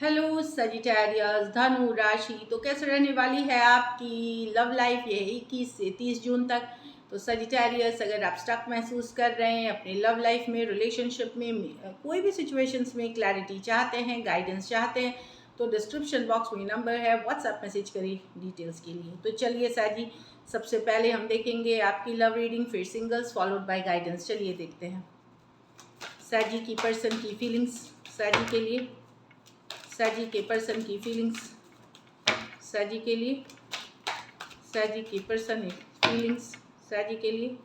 Hello Sagittarius धनु राशि। तो कैसे रहने वाली है आपकी लव लाइफ ये 21 से 30 जून तक। तो सजिटेरियस, अगर आप स्टक महसूस कर रहे हैं अपने लव लाइफ में, रिलेशनशिप में, कोई भी सिचुएशंस में क्लैरिटी चाहते हैं, गाइडेंस चाहते हैं, तो डिस्क्रिप्शन बॉक्स में नंबर है, व्हाट्सएप मैसेज करिए डिटेल्स के लिए। तो चलिए साजी, सबसे पहले हम देखेंगे आपकी लव रीडिंग, फिर सिंगल्स फॉलोड बाय गाइडेंस। चलिए देखते हैं साजी की पर्सन की फीलिंग्स साजी के लिए, साजी के पर्सन की फीलिंग्स साजी के लिए, साजी की पर्सन फीलिंग्स साजी के लिए।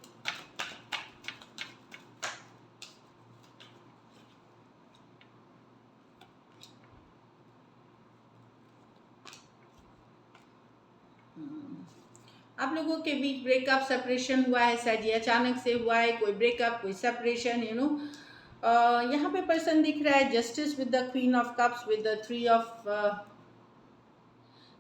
आप लोगों के बीच ब्रेकअप सेपरेशन हुआ है साजी, अचानक से हुआ है कोई ब्रेकअप, कोई सेपरेशन, यहाँ पे पर्सन दिख रहा है justice with the queen of cups with the three of. तो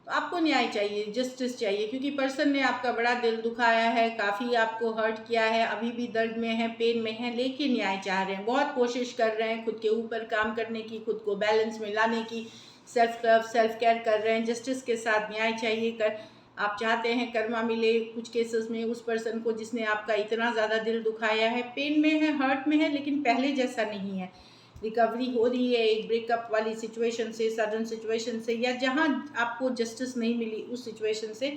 आपको न्याय चाहिए, जस्टिस चाहिए, क्योंकि पर्सन ने आपका बड़ा दिल दुखाया है, काफ़ी आपको हर्ट किया है, अभी भी दर्द में है, पेन में है, लेकिन न्याय चाह रहे हैं, बहुत कोशिश कर रहे हैं खुद के ऊपर काम करने की, खुद को बैलेंस में लाने की, सेल्फ लव सेल्फ केयर कर रहे हैं, जस्टिस के साथ न्याय चाहिए कर। आप चाहते हैं कर्मा मिले कुछ केसेस में उस पर्सन को जिसने आपका इतना ज़्यादा दिल दुखाया है, पेन में है, हर्ट में है, लेकिन पहले जैसा नहीं है। रिकवरी हो रही है एक ब्रेकअप वाली सिचुएशन से, सडन सिचुएशन से, या जहाँ आपको जस्टिस नहीं मिली उस सिचुएशन से।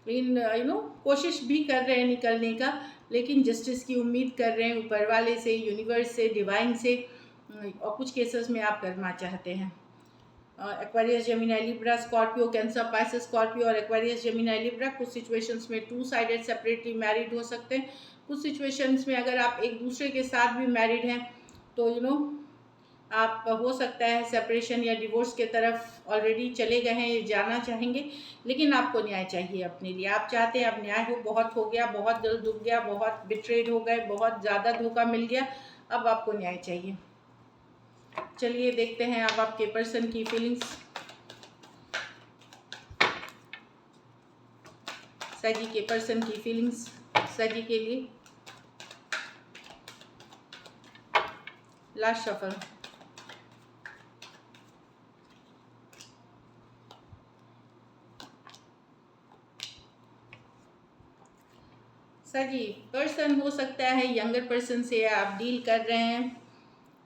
इन कोशिश भी कर रहे हैं निकलने का, लेकिन जस्टिस की उम्मीद कर रहे हैं ऊपर वाले से, यूनिवर्स से, डिवाइन से। और कुछ केसेस में आप करना चाहते हैं। Aquarius, Gemini, Libra, Scorpio, cancer, Pisces, Scorpio और एक्वेरियस, जेमिनी, लिब्रा कुछ सिचुएशंस में टू साइडेड सेपरेटली मैरिड हो सकते हैं। कुछ सिचुएशंस में अगर आप एक दूसरे के साथ भी मैरिड हैं तो आप हो सकता है सेपरेशन या डिवोर्स के तरफ ऑलरेडी चले गए हैं, जाना चाहेंगे, लेकिन आपको न्याय चाहिए अपने लिए। आप चाहते हैं अब न्याय हो, बहुत हो गया, बहुत दिल दुख गया, बहुत बिट्रेड हो गए, बहुत ज़्यादा धोखा मिल गया, अब आपको न्याय चाहिए। चलिए देखते हैं अब आपके पर्सन की फीलिंग्स साजी के पर्सन की फीलिंग्स साजी के लिए। Last shuffle. साजी, पर्सन हो सकता है यंगर पर्सन से आप डील कर रहे हैं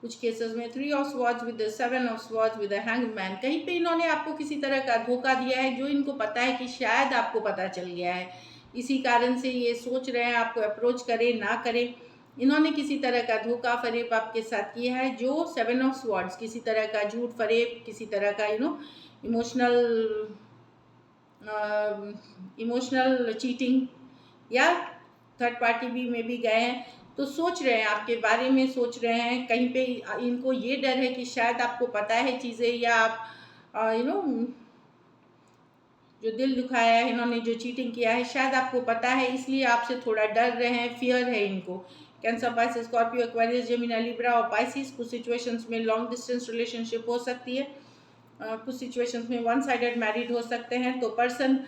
कुछ केसेस में। Three of swords with the seven of swords with the hangman. कहीं पे इन्होंने आपको किसी तरह का धोखा दिया है जो इनको पता है कि शायद आपको पता चल गया है, इसी कारण से ये सोच रहे हैं आपको अप्रोच करें ना करें। इन्होंने किसी तरह का धोखा फरेब आपके साथ किया है, जो सेवन ऑफ स्वॉर्ड्स, किसी तरह का झूठ फरेब, किसी तरह का इमोशनल चीटिंग, या थर्ड पार्टी भी में भी गए हैं। तो सोच रहे हैं आपके बारे में, सोच रहे हैं कहीं पे इनको ये डर है कि शायद आपको पता है चीज़ें, या आप जो दिल दुखाया है, इन्होंने जो चीटिंग किया है, शायद आपको पता है, इसलिए आपसे थोड़ा डर रहे हैं, फियर है इनको। Cancer, Pisces, Scorpio, Aquarius, Gemini, Libra और पाइसिस। कुछ सिचुएशंस में लॉन्ग डिस्टेंस रिलेशनशिप हो सकती है, कुछ सिचुएशंस में वन साइडेड मैरिड हो सकते हैं। तो पर्सन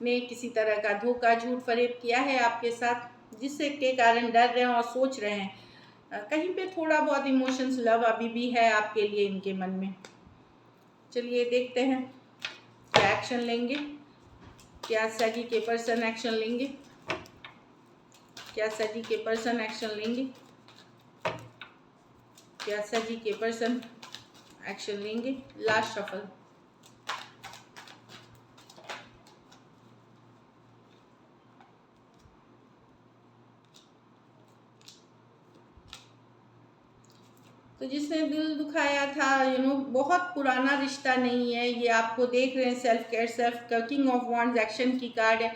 ने किसी तरह का धोखा, झूठ फरेब किया है आपके साथ, जिससे के कारण डर रहे हैं और सोच रहे हैं कहीं पे थोड़ा बहुत इमोशंस, लव अभी भी है आपके लिए इनके मन में। चलिए देखते हैं क्या एक्शन लेंगे, क्या सजी के पर्सन एक्शन लेंगे, क्या सजी के पर्सन एक्शन लेंगे, क्या सजी के पर्सन एक्शन लेंगे। Last shuffle. तो जिसने दिल दुखाया था, बहुत पुराना रिश्ता नहीं है ये, आपको देख रहे हैं self care, self king of wands action की कार्ड है।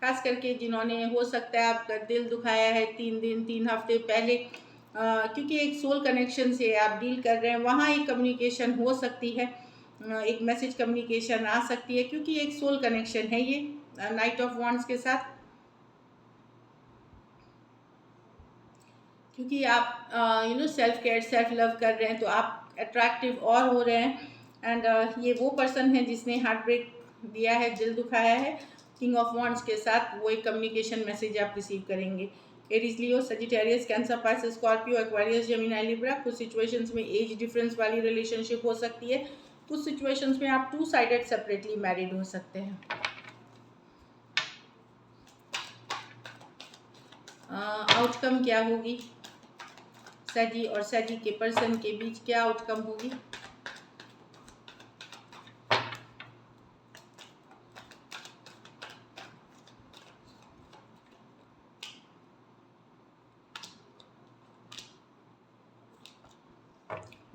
खास करके जिन्होंने हो सकता है आपका दिल दुखाया है 3 दिन 3 हफ्ते पहले, क्योंकि एक सोल कनेक्शन से आप डील कर रहे हैं, वहाँ एक कम्युनिकेशन हो सकती है, एक मैसेज कम्युनिकेशन आ सकती है, क्योंकि एक सोल कनेक्शन है ये नाइट ऑफ वॉन्ड्स के साथ। क्योंकि आप सेल्फ केयर, सेल्फ लव कर रहे हैं, तो आप अट्रैक्टिव और हो रहे हैं। एंड ये वो पर्सन है जिसने हार्ट ब्रेक दिया है, दिल दुखाया है, किंग ऑफ वॉन्ड्स के साथ। वो एक कम्युनिकेशन मैसेज आप रिसीव करेंगे। Aries, Leo, Sagittarius, Cancer, Pisces, Scorpio, Aquarius, Gemini, Libra. कुछ सिचुएशंस में एज डिफरेंस वाली रिलेशनशिप हो सकती है, कुछ सिचुएशंस में आप 2 साइडेड सेपरेटली मैरिड हो सकते हैं। आउटकम क्या होगी, सजी और सजी के पर्सन के बीच क्या आउटकम होगी?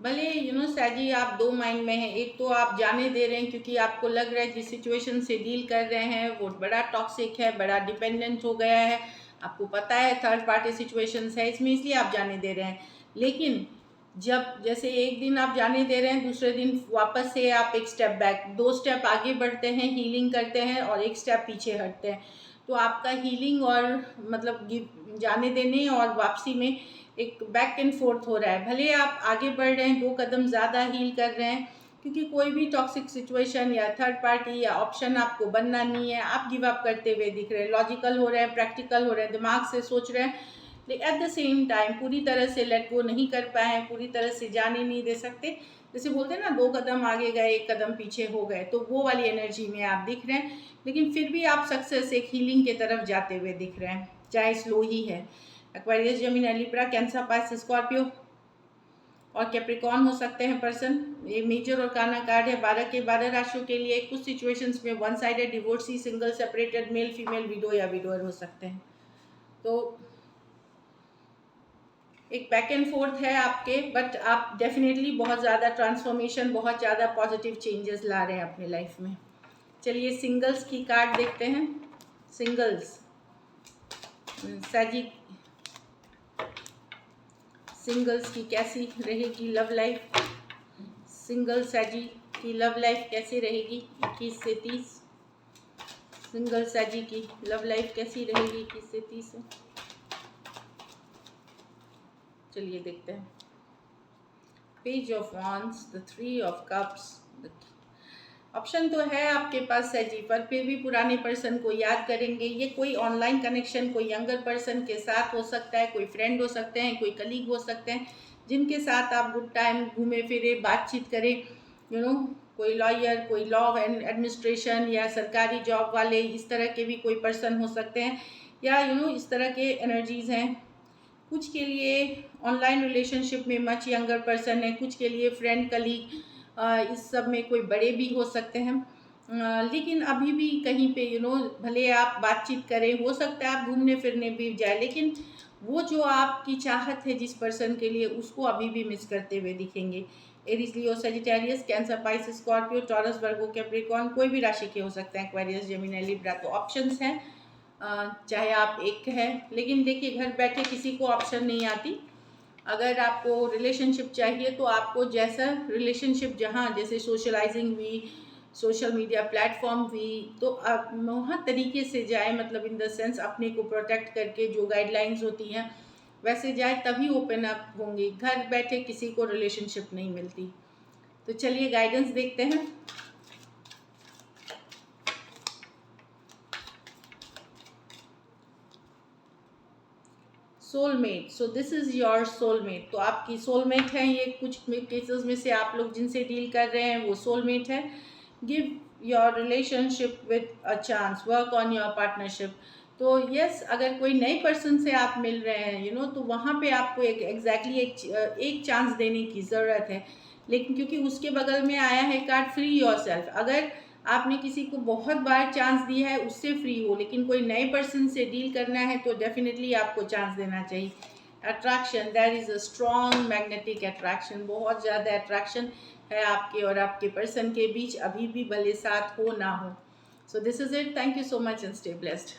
भले सैजी आप 2 माइंड में हैं। एक तो आप जाने दे रहे हैं क्योंकि आपको लग रहा है जिस सिचुएशन से डील कर रहे हैं वो बड़ा टॉक्सिक है, बड़ा डिपेंडेंट हो गया है, आपको पता है थर्ड पार्टी सिचुएशंस है इसमें, इसलिए आप जाने दे रहे हैं। लेकिन जब जैसे एक दिन आप जाने दे रहे हैं, दूसरे दिन वापस से आप एक स्टेप बैक, 2 स्टेप आगे बढ़ते हैं, हीलिंग करते हैं और 1 स्टेप पीछे हटते हैं। तो आपका हीलिंग और मतलब जाने देने और वापसी में एक बैक एंड फोर्थ हो रहा है। भले आप आगे बढ़ रहे हैं, 2 कदम ज़्यादा हील कर रहे हैं, क्योंकि कोई भी टॉक्सिक सिचुएशन या थर्ड पार्टी या ऑप्शन आपको बनना नहीं है। आप गिव अप करते हुए दिख रहे हैं, लॉजिकल हो रहे हैं, प्रैक्टिकल हो रहे हैं, दिमाग से सोच रहे हैं, लेकिन एट द सेम टाइम पूरी तरह से लेट गो नहीं कर पाए हैं, पूरी तरह से जाने नहीं दे सकते। जैसे बोलते हैं ना, 2 कदम आगे गए 1 कदम पीछे हो गए, तो वो वाली एनर्जी में आप दिख रहे हैं। लेकिन फिर भी आप सक्सेस, एक हीलिंग की तरफ जाते हुए दिख रहे हैं, चाहे स्लो ही है। Aquarius, Gemini, Libra, cancer, Pisces, Scorpio और कैप्रिकॉर्न हो सकते हैं पर्सन। ये मेजर और काना कार्ड है 12 के 12 राशियों के लिए। कुछ सिचुएशंस में 1 sided, divorcee, single, separated, male female, window या विडोअर हो सकते हैं। तो एक बैक एंड फोर्थ है आपके, बट आप डेफिनेटली बहुत ज़्यादा ट्रांसफॉर्मेशन, बहुत ज़्यादा पॉजिटिव चेंजेस ला रहे हैं अपने लाइफ में। चलिए सिंगल्स की कार्ड देखते हैं। सिंगल्स, सैजी, सिंगल्स की कैसी रहेगी लव लाइफ? सिंगल सैजी की लव लाइफ कैसी रहेगी 21 से 30? सिंगल सैजी की लव लाइफ कैसी रहेगी 21 से 30 से? चलिए देखते हैं। Page of wands, the 3 of cups. Option तो है आपके पास सैजी, पर फिर भी पुराने पर्सन को याद करेंगे। ये कोई ऑनलाइन कनेक्शन कोई यंगर पर्सन के साथ हो सकता है, कोई फ्रेंड हो सकते हैं, कोई कलीग हो सकते हैं, जिनके साथ आप गुड टाइम घूमे फिरे, बातचीत करें। कोई लॉयर, कोई लॉ एंड एडमिनिस्ट्रेशन या सरकारी जॉब वाले, इस तरह के भी कोई पर्सन हो सकते हैं, या इस तरह के एनर्जीज़ हैं। कुछ के लिए ऑनलाइन रिलेशनशिप में मच यंगर पर्सन है, कुछ के लिए फ्रेंड, कलीग, इस सब में कोई बड़े भी हो सकते हैं। लेकिन अभी भी कहीं पे भले आप बातचीत करें, हो सकता है आप घूमने फिरने भी जाए, लेकिन वो जो आपकी चाहत है जिस पर्सन के लिए, उसको अभी भी मिस करते हुए दिखेंगे। Aries, Leo, Sagittarius, Cancer, Pisces, Scorpio, Taurus, Virgo, Capricorn, कोई भी राशि के हो सकते हैं, एक्वेरियस, जेमिनी, लिब्रा। तो ऑप्शंस हैं, चाहे आप एक है, लेकिन देखिए घर बैठे किसी को ऑप्शन नहीं आती। अगर आपको रिलेशनशिप चाहिए तो आपको जैसा रिलेशनशिप, जहाँ जैसे सोशलाइजिंग हुई, सोशल मीडिया प्लेटफॉर्म हुई, तो आप वहाँ तरीके से जाए, मतलब इन द सेंस अपने को प्रोटेक्ट करके, जो गाइडलाइंस होती हैं वैसे जाए, तभी ओपन अप होंगे। घर बैठे किसी को रिलेशनशिप नहीं मिलती। तो चलिए गाइडेंस देखते हैं। Soulmate, so this is your soulmate. तो आपकी सोलमेट है ये। कुछ केसेस में से आप लोग जिनसे डील कर रहे हैं वो सोलमेट है। Give your relationship with a chance, work on your partnership. तो यस, अगर कोई नए पर्सन से आप मिल रहे हैं तो वहाँ पे आपको एक चांस देने की ज़रूरत है। लेकिन क्योंकि उसके बगल में आया है कार्ड फ्री योर सेल्फ, अगर आपने किसी को बहुत बार चांस दिया है उससे फ्री हो, लेकिन कोई नए पर्सन से डील करना है तो डेफिनेटली आपको चांस देना चाहिए। Attraction, there is a strong magnetic attraction, बहुत ज़्यादा अट्रैक्शन है आपके और आपके पर्सन के बीच, अभी भी, भले साथ हो ना हो। So this is it. Thank you so much and stay blessed.